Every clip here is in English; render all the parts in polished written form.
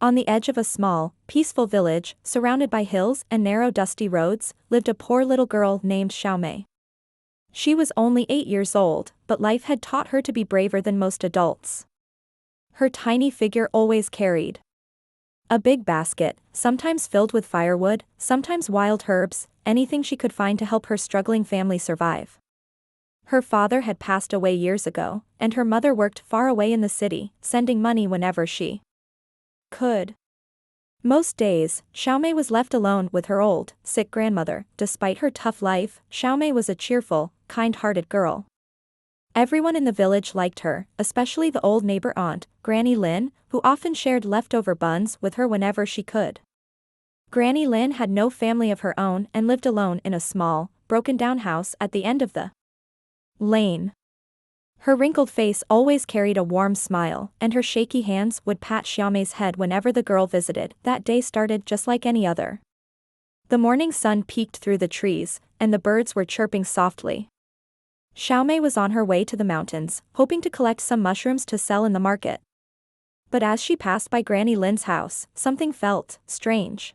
On the edge of a small, peaceful village, surrounded by hills and narrow dusty roads, lived a poor little girl named Xiaomei. She was only 8 years old, but life had taught her to be braver than most adults. Her tiny figure always carried a big basket, sometimes filled with firewood, sometimes wild herbs, anything she could find to help her struggling family survive. Her father had passed away years ago, and her mother worked far away in the city, sending money whenever she could. Most days, Xiaomei was left alone with her old, sick grandmother. Despite her tough life, Xiaomei was a cheerful, kind-hearted girl. Everyone in the village liked her, especially the old neighbor aunt, Granny Lin, who often shared leftover buns with her whenever she could. Granny Lin had no family of her own and lived alone in a small, broken-down house at the end of the lane. Her wrinkled face always carried a warm smile, and her shaky hands would pat Xiaomei's head whenever the girl visited. That day started just like any other. The morning sun peeked through the trees, and the birds were chirping softly. Xiaomei was on her way to the mountains, hoping to collect some mushrooms to sell in the market. But as she passed by Granny Lin's house, something felt strange.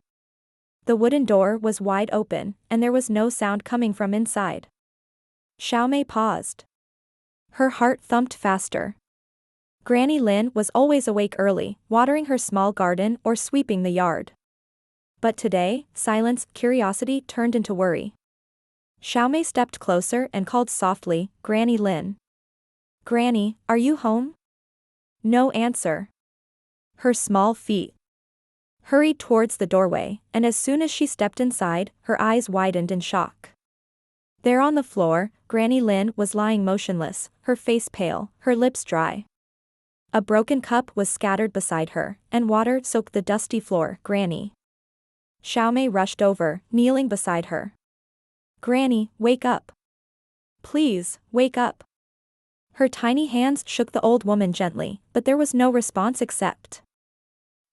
The wooden door was wide open, and there was no sound coming from inside. Xiaomei paused. Her heart thumped faster. Granny Lin was always awake early, watering her small garden or sweeping the yard. But today, silence, curiosity turned into worry. Xiaomei stepped closer and called softly, "Granny Lin. Granny, are you home?" No answer. Her small feet hurried towards the doorway, and as soon as she stepped inside, her eyes widened in shock. There on the floor, Granny Lin was lying motionless, her face pale, her lips dry. A broken cup was scattered beside her, and water soaked the dusty floor. "Granny." Xiaomei rushed over, kneeling beside her. "Granny, wake up. Please, wake up." Her tiny hands shook the old woman gently, but there was no response except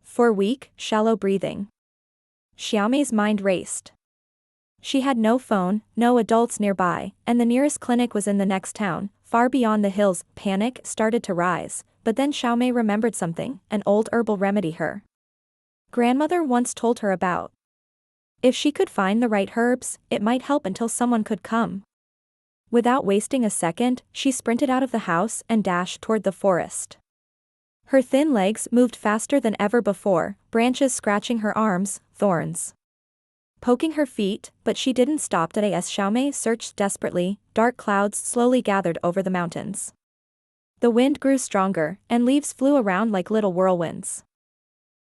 for weak, shallow breathing. Xiaomei's mind raced. She had no phone, no adults nearby, and the nearest clinic was in the next town, far beyond the hills. Panic started to rise, but then Xiaomei remembered something, an old herbal remedy her grandmother once told her about. If she could find the right herbs, it might help until someone could come. Without wasting a second, she sprinted out of the house and dashed toward the forest. Her thin legs moved faster than ever before, branches scratching her arms, thorns poking her feet, but she didn't stop today. As Xiaomei searched desperately, dark clouds slowly gathered over the mountains. The wind grew stronger, and leaves flew around like little whirlwinds.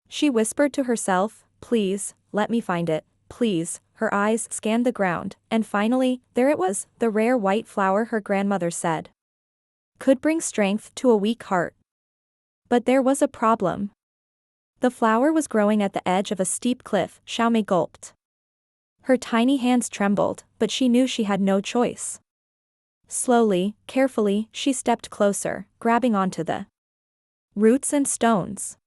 She whispered to herself, "Please, let me find it, please." Her eyes scanned the ground, and finally, there it was, the rare white flower her grandmother said could bring strength to a weak heart. But there was a problem. The flower was growing at the edge of a steep cliff. Xiaomei gulped. Her tiny hands trembled, but she knew she had no choice. Slowly, carefully, she stepped closer, grabbing onto the roots and stones.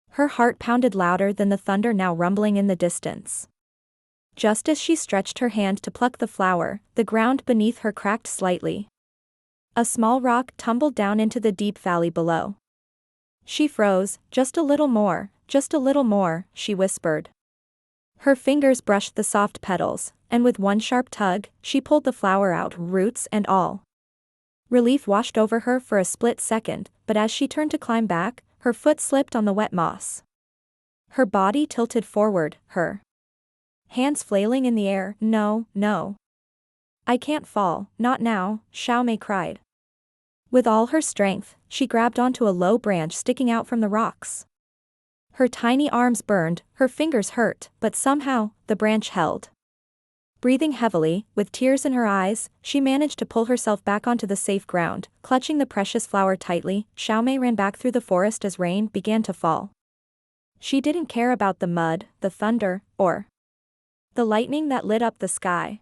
Her heart pounded louder than the thunder now rumbling in the distance. Just as she stretched her hand to pluck the flower, the ground beneath her cracked slightly. A small rock tumbled down into the deep valley below. She froze. "Just a little more, she whispered. Her fingers brushed the soft petals, and with one sharp tug, she pulled the flower out, roots and all. Relief washed over her for a split second, but as she turned to climb back, her foot slipped on the wet moss. Her body tilted forward, her hands flailing in the air. "No, no. I can't fall, not now," Xiaomei cried. With all her strength, she grabbed onto a low branch sticking out from the rocks. Her tiny arms burned, her fingers hurt, but somehow, the branch held. Breathing heavily, with tears in her eyes, she managed to pull herself back onto the safe ground. Clutching the precious flower tightly, Xiaomei ran back through the forest as rain began to fall. She didn't care about the mud, the thunder, or the lightning that lit up the sky.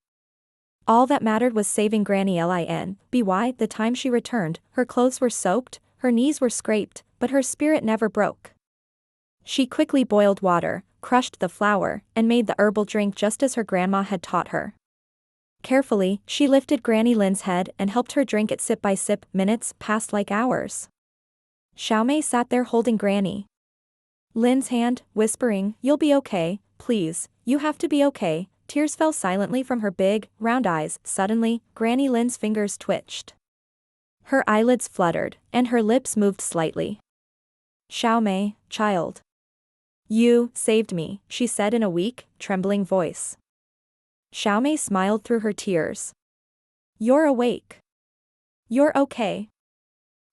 All that mattered was saving Granny Lin. By the time she returned, her clothes were soaked, her knees were scraped, but her spirit never broke. She quickly boiled water, crushed the flower, and made the herbal drink just as her grandma had taught her. Carefully, she lifted Granny Lin's head and helped her drink it sip by sip. Minutes passed like hours. Xiaomei sat there holding Granny Lin's hand, whispering, "You'll be okay, please, you have to be okay." Tears fell silently from her big, round eyes. Suddenly, Granny Lin's fingers twitched. Her eyelids fluttered, and her lips moved slightly. "Xiaomei, child. You saved me," she said in a weak, trembling voice. Xiaomei smiled through her tears. "You're awake. You're okay."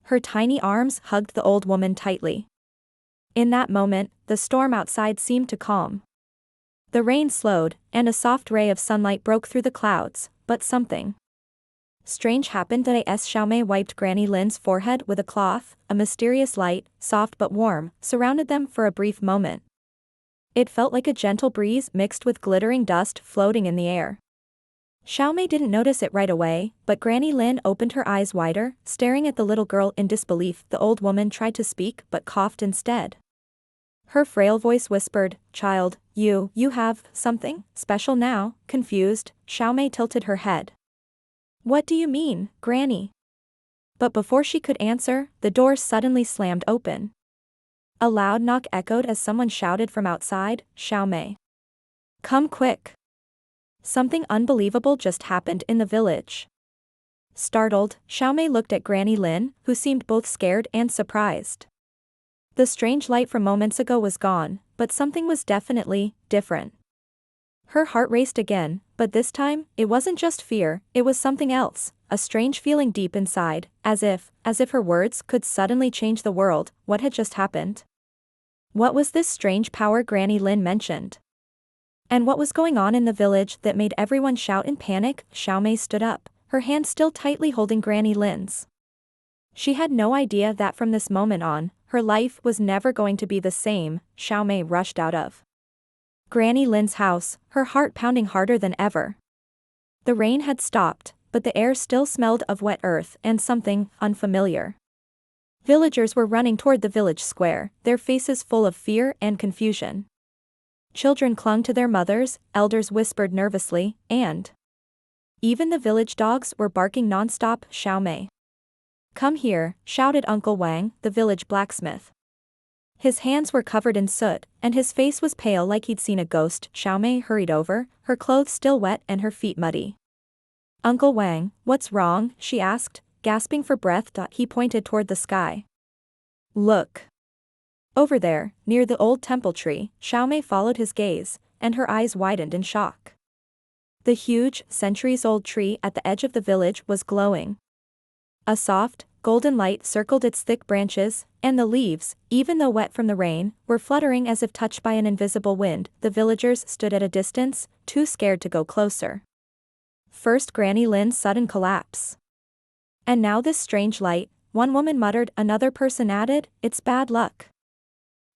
Her tiny arms hugged the old woman tightly. In that moment, the storm outside seemed to calm. The rain slowed, and a soft ray of sunlight broke through the clouds, but something strange happened that as Xiaomei wiped Granny Lin's forehead with a cloth, a mysterious light, soft but warm, surrounded them for a brief moment. It felt like a gentle breeze mixed with glittering dust floating in the air. Xiaomei didn't notice it right away, but Granny Lin opened her eyes wider, staring at the little girl in disbelief. The old woman tried to speak but coughed instead. Her frail voice whispered, "Child, you have something special now." Confused, Xiaomei tilted her head. "What do you mean, Granny?" But before she could answer, the door suddenly slammed open. A loud knock echoed as someone shouted from outside, "Xiaomei. Come quick. Something unbelievable just happened in the village." Startled, Xiaomei looked at Granny Lin, who seemed both scared and surprised. The strange light from moments ago was gone, but something was definitely different. Her heart raced again, but this time, it wasn't just fear, it was something else, a strange feeling deep inside, as if her words could suddenly change the world. What had just happened? What was this strange power Granny Lin mentioned? And what was going on in the village that made everyone shout in panic? Xiaomei stood up, her hand still tightly holding Granny Lin's. She had no idea that from this moment on, her life was never going to be the same. Xiaomei rushed out of Granny Lin's house, her heart pounding harder than ever. The rain had stopped, but the air still smelled of wet earth and something unfamiliar. Villagers were running toward the village square, their faces full of fear and confusion. Children clung to their mothers, elders whispered nervously, and even the village dogs were barking nonstop. "Xiaomei. Come here," shouted Uncle Wang, the village blacksmith. His hands were covered in soot, and his face was pale like he'd seen a ghost. Xiaomei hurried over, her clothes still wet and her feet muddy. "Uncle Wang, what's wrong?" she asked, gasping for breath. He pointed toward the sky. "Look. Over there, near the old temple tree." Xiaomei followed his gaze, and her eyes widened in shock. The huge, centuries-old tree at the edge of the village was glowing. A soft, golden light circled its thick branches, and the leaves, even though wet from the rain, were fluttering as if touched by an invisible wind. The villagers stood at a distance, too scared to go closer. First Granny Lin's sudden collapse. And now this strange light, one woman muttered. Another person added, "It's bad luck.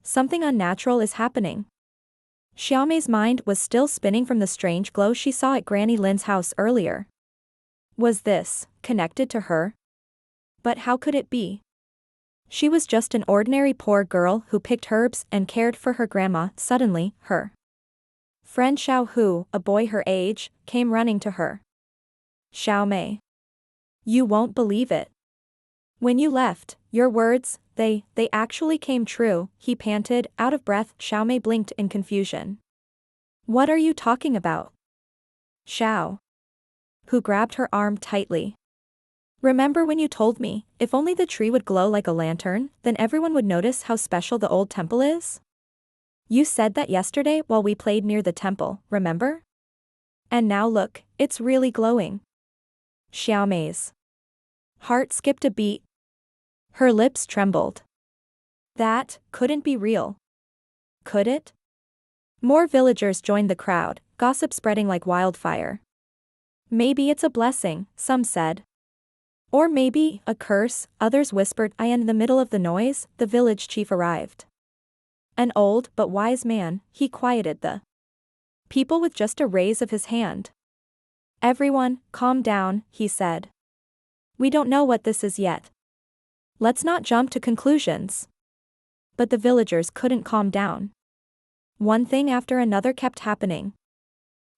Something unnatural is happening." Xiaomei's mind was still spinning from the strange glow she saw at Granny Lin's house earlier. Was this connected to her? But how could it be? She was just an ordinary poor girl who picked herbs and cared for her grandma. Suddenly, her friend Xiao Hu, a boy her age, came running to her. "Xiaomei. You won't believe it. When you left, your words, they actually came true," he panted, out of breath. Xiaomei blinked in confusion. "What are you talking about?" Xiao Hu grabbed her arm tightly. "Remember when you told me, if only the tree would glow like a lantern, then everyone would notice how special the old temple is? You said that yesterday while we played near the temple, remember? And now look, it's really glowing." Xiaomei's heart skipped a beat. Her lips trembled. That couldn't be real. Could it? More villagers joined the crowd, gossip spreading like wildfire. "Maybe it's a blessing," some said. "Or maybe a curse," others whispered. In the middle of the noise, the village chief arrived. An old but wise man, he quieted the people with just a raise of his hand. "Everyone, calm down," he said. "We don't know what this is yet. Let's not jump to conclusions." But the villagers couldn't calm down. One thing after another kept happening.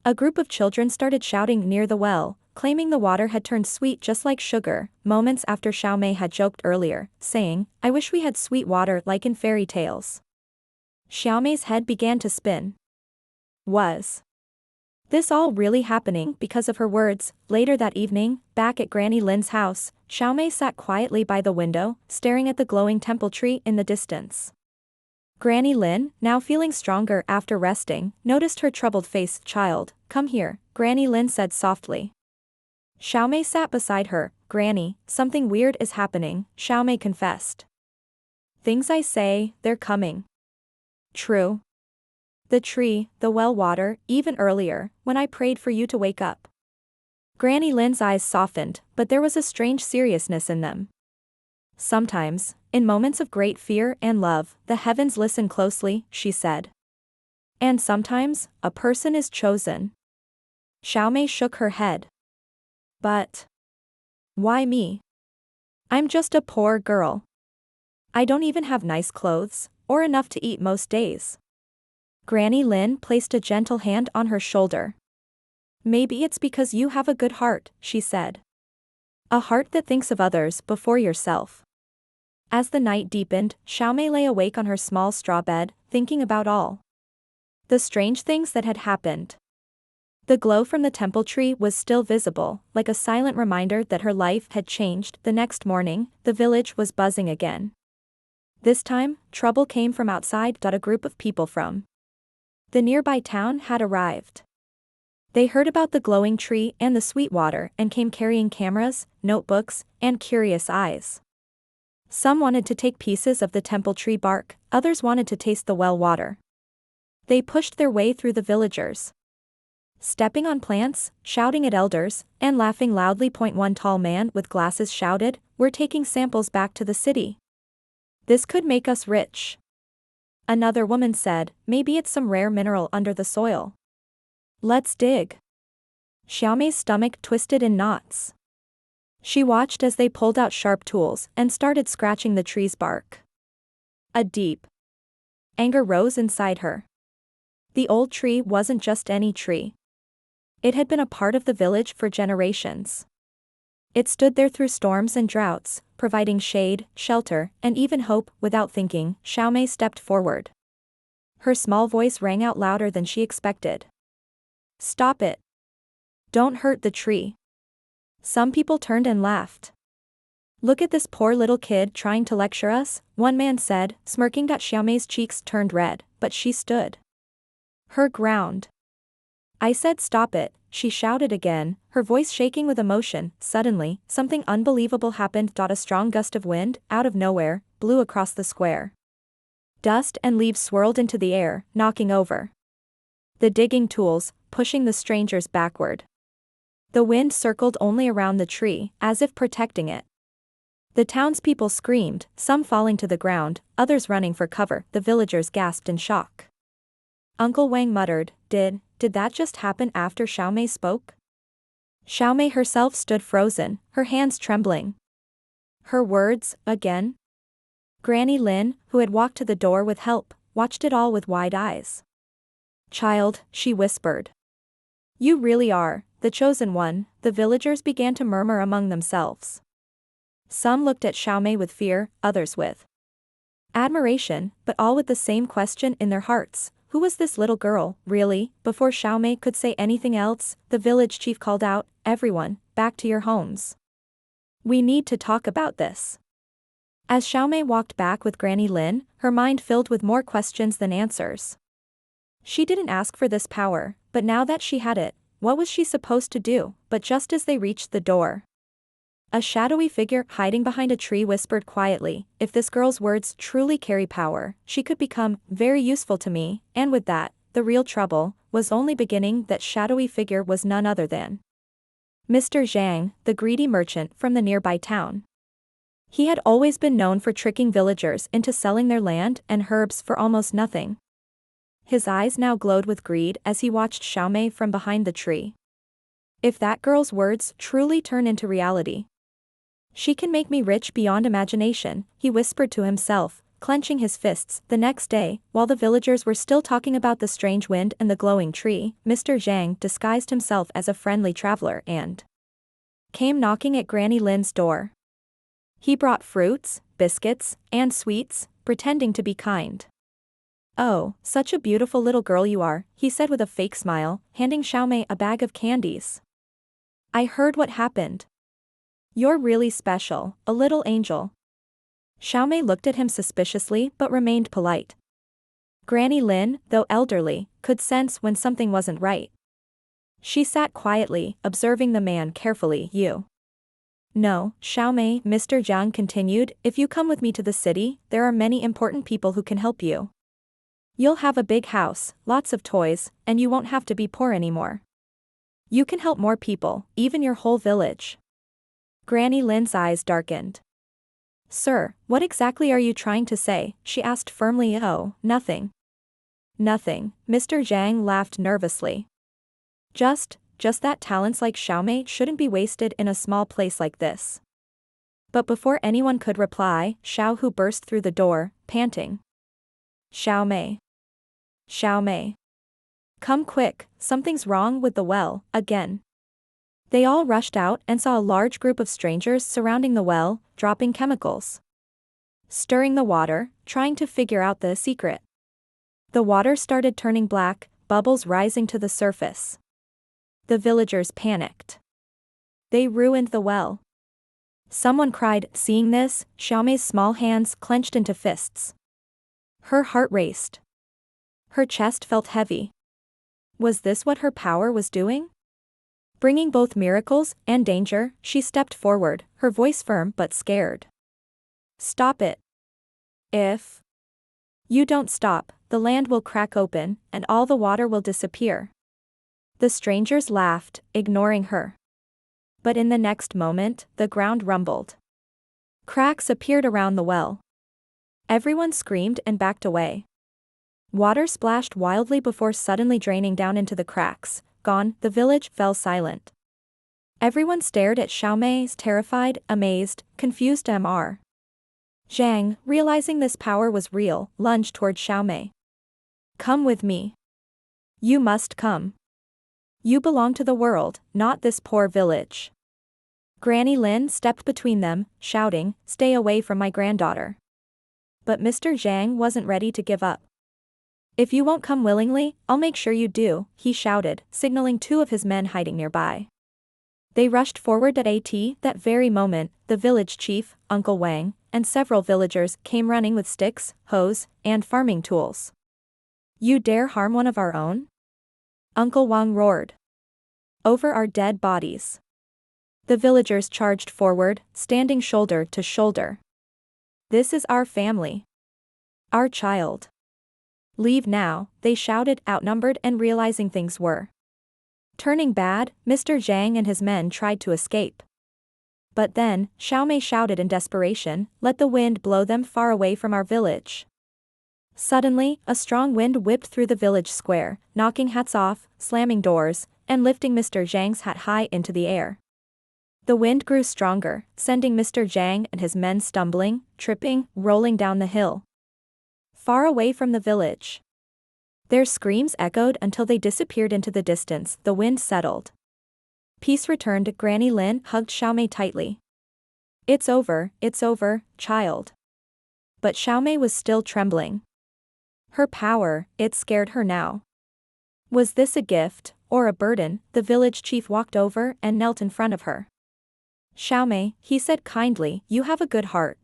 A group of children started shouting near the well, claiming the water had turned sweet just like sugar, moments after Xiaomei had joked earlier, saying, "I wish we had sweet water like in fairy tales." Xiaomei's head began to spin. Was this all really happening because of her words? Later that evening, back at Granny Lin's house, Xiaomei sat quietly by the window, staring at the glowing temple tree in the distance. Granny Lin, now feeling stronger after resting, noticed her troubled face. Child, come here, Granny Lin said softly. Xiaomei sat beside her. Granny, something weird is happening, Xiaomei confessed. Things I say, they're coming true. The tree, the well water, even earlier, when I prayed for you to wake up. Granny Lin's eyes softened, but there was a strange seriousness in them. Sometimes, in moments of great fear and love, the heavens listen closely, she said. And sometimes, a person is chosen. Xiaomei shook her head. But why me? I'm just a poor girl. I don't even have nice clothes, or enough to eat most days. Granny Lin placed a gentle hand on her shoulder. Maybe it's because you have a good heart, she said. A heart that thinks of others before yourself. As the night deepened, Xiaomei lay awake on her small straw bed, thinking about all the strange things that had happened. The glow from the temple tree was still visible, like a silent reminder that her life had changed. The next morning, the village was buzzing again. This time, trouble came from outside. A group of people from the nearby town had arrived. They heard about the glowing tree and the sweet water and came carrying cameras, notebooks, and curious eyes. Some wanted to take pieces of the temple tree bark, others wanted to taste the well water. They pushed their way through the villagers, stepping on plants, shouting at elders, and laughing loudly. One tall man with glasses shouted, "We're taking samples back to the city. This could make us rich." Another woman said, "Maybe it's some rare mineral under the soil. Let's dig." Xiaomei's stomach twisted in knots. She watched as they pulled out sharp tools and started scratching the tree's bark. A deep anger rose inside her. The old tree wasn't just any tree. It had been a part of the village for generations. It stood there through storms and droughts, providing shade, shelter, and even hope. Without thinking, Xiaomei stepped forward. Her small voice rang out louder than she expected. "Stop it. Don't hurt the tree." Some people turned and laughed. "Look at this poor little kid trying to lecture us," one man said, smirking. Xiaomei's cheeks turned red, but she stood her ground. "I said stop it," she shouted again, her voice shaking with emotion. Suddenly, something unbelievable happened. A strong gust of wind, out of nowhere, blew across the square. Dust and leaves swirled into the air, knocking over the digging tools, pushing the strangers backward. The wind circled only around the tree, as if protecting it. The townspeople screamed, some falling to the ground, others running for cover. The villagers gasped in shock. Uncle Wang muttered, Did that just happen?" After Xiaomei spoke? Xiaomei herself stood frozen, her hands trembling. Her words, again? Granny Lin, who had walked to the door with help, watched it all with wide eyes. "Child," she whispered. "You really are the chosen one." The villagers began to murmur among themselves. Some looked at Xiaomei with fear, others with admiration, but all with the same question in their hearts. Who was this little girl, really? Before Xiaomei could say anything else, the village chief called out, "Everyone, back to your homes. We need to talk about this." As Xiaomei walked back with Granny Lin, her mind filled with more questions than answers. She didn't ask for this power, but now that she had it, what was she supposed to do? But just as they reached the door, a shadowy figure hiding behind a tree whispered quietly, "If this girl's words truly carry power, she could become very useful to me." And with that, the real trouble was only beginning. That shadowy figure was none other than Mr. Zhang, the greedy merchant from the nearby town. He had always been known for tricking villagers into selling their land and herbs for almost nothing. His eyes now glowed with greed as he watched Xiaomei from behind the tree. If that girl's words truly turn into reality, she can make me rich beyond imagination, he whispered to himself, clenching his fists. The next day, while the villagers were still talking about the strange wind and the glowing tree, Mr. Zhang disguised himself as a friendly traveler and came knocking at Granny Lin's door. He brought fruits, biscuits, and sweets, pretending to be kind. "Oh, such a beautiful little girl you are," he said with a fake smile, handing Xiaomei a bag of candies. "I heard what happened. You're really special, a little angel." Xiaomei looked at him suspiciously but remained polite. Granny Lin, though elderly, could sense when something wasn't right. She sat quietly, observing the man carefully. "You." "No, Xiaomei," Mr. Jiang continued, "if you come with me to the city, there are many important people who can help you. You'll have a big house, lots of toys, and you won't have to be poor anymore. You can help more people, even your whole village." Granny Lin's eyes darkened. "Sir, what exactly are you trying to say?" she asked firmly. "Oh, nothing. Nothing," Mr. Jiang laughed nervously. Just that talents like Xiaomei shouldn't be wasted in a small place like this." But before anyone could reply, Xiao Hu burst through the door, panting. "Xiaomei. Xiaomei. Come quick, something's wrong with the well, again." They all rushed out and saw a large group of strangers surrounding the well, dropping chemicals. Stirring the water, trying to figure out the secret. The water started turning black, bubbles rising to the surface. The villagers panicked. They ruined the well. Someone cried. Seeing this, Xiaomei's small hands clenched into fists. Her heart raced. Her chest felt heavy. Was this what her power was doing? Bringing both miracles and danger, she stepped forward, her voice firm but scared. "Stop it. If you don't stop, the land will crack open, and all the water will disappear." The strangers laughed, ignoring her. But in the next moment, the ground rumbled. Cracks appeared around the well. Everyone screamed and backed away. Water splashed wildly before suddenly draining down into the cracks. Gone, the village fell silent. Everyone stared at Xiaomei, terrified, amazed, confused. Mr. Zhang, realizing this power was real, lunged toward Xiaomei. "Come with me. You must come. You belong to the world, not this poor village." Granny Lin stepped between them, shouting, "Stay away from my granddaughter." But Mr. Zhang wasn't ready to give up. "If you won't come willingly, I'll make sure you do," he shouted, signaling two of his men hiding nearby. They rushed forward at that very moment, the village chief, Uncle Wang, and several villagers came running with sticks, hoes, and farming tools. "You dare harm one of our own?" Uncle Wang roared. "Over our dead bodies." The villagers charged forward, standing shoulder to shoulder. "This is our family. Our child. Leave now," they shouted, outnumbered and realizing things were turning bad. Mr. Zhang and his men tried to escape. But then, Xiaomei shouted in desperation, "Let the wind blow them far away from our village." Suddenly, a strong wind whipped through the village square, knocking hats off, slamming doors, and lifting Mr. Zhang's hat high into the air. The wind grew stronger, sending Mr. Zhang and his men stumbling, tripping, rolling down the hill. Far away from the village. Their screams echoed until they disappeared into the distance. The wind settled. Peace returned. Granny Lin hugged Xiaomei tightly. It's over, child." But Xiaomei was still trembling. Her power, it scared her now. Was this a gift, or a burden? The village chief walked over and knelt in front of her. "Xiaomei," he said kindly, "you have a good heart.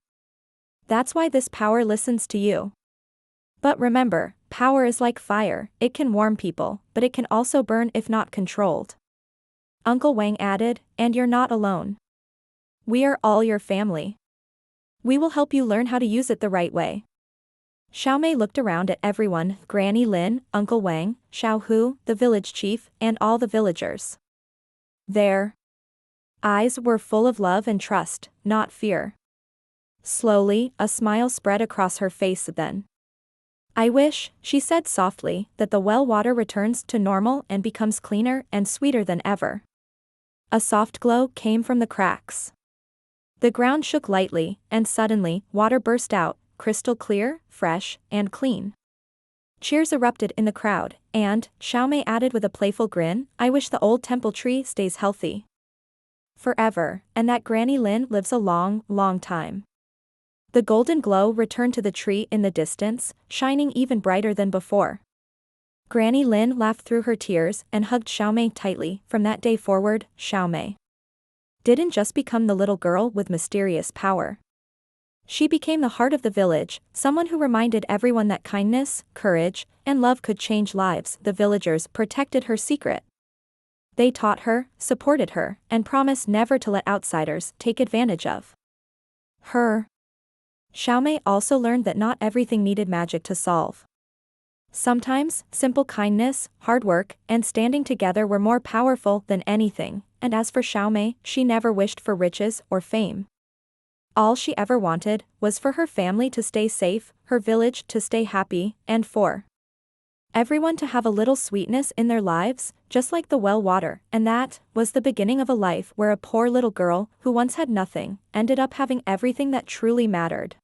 That's why this power listens to you. But remember, power is like fire, it can warm people, but it can also burn if not controlled." Uncle Wang added, "And you're not alone. We are all your family. We will help you learn how to use it the right way." Xiaomei looked around at everyone, Granny Lin, Uncle Wang, Xiao Hu, the village chief, and all the villagers. Their eyes were full of love and trust, not fear. Slowly, a smile spread across her face. Then, "I wish," she said softly, "that the well water returns to normal and becomes cleaner and sweeter than ever." A soft glow came from the cracks. The ground shook lightly, and suddenly, water burst out, crystal clear, fresh, and clean. Cheers erupted in the crowd, and, Xiaomei added with a playful grin, "I wish the old temple tree stays healthy forever, and that Granny Lin lives a long, long time." The golden glow returned to the tree in the distance, shining even brighter than before. Granny Lin laughed through her tears and hugged Xiaomei tightly. From that day forward, Xiaomei didn't just become the little girl with mysterious power. She became the heart of the village, someone who reminded everyone that kindness, courage, and love could change lives. The villagers protected her secret. They taught her, supported her, and promised never to let outsiders take advantage of her. Xiaomei also learned that not everything needed magic to solve. Sometimes, simple kindness, hard work, and standing together were more powerful than anything, and as for Xiaomei, she never wished for riches or fame. All she ever wanted was for her family to stay safe, her village to stay happy, and for everyone to have a little sweetness in their lives, just like the well water. And that was the beginning of a life where a poor little girl, who once had nothing, ended up having everything that truly mattered.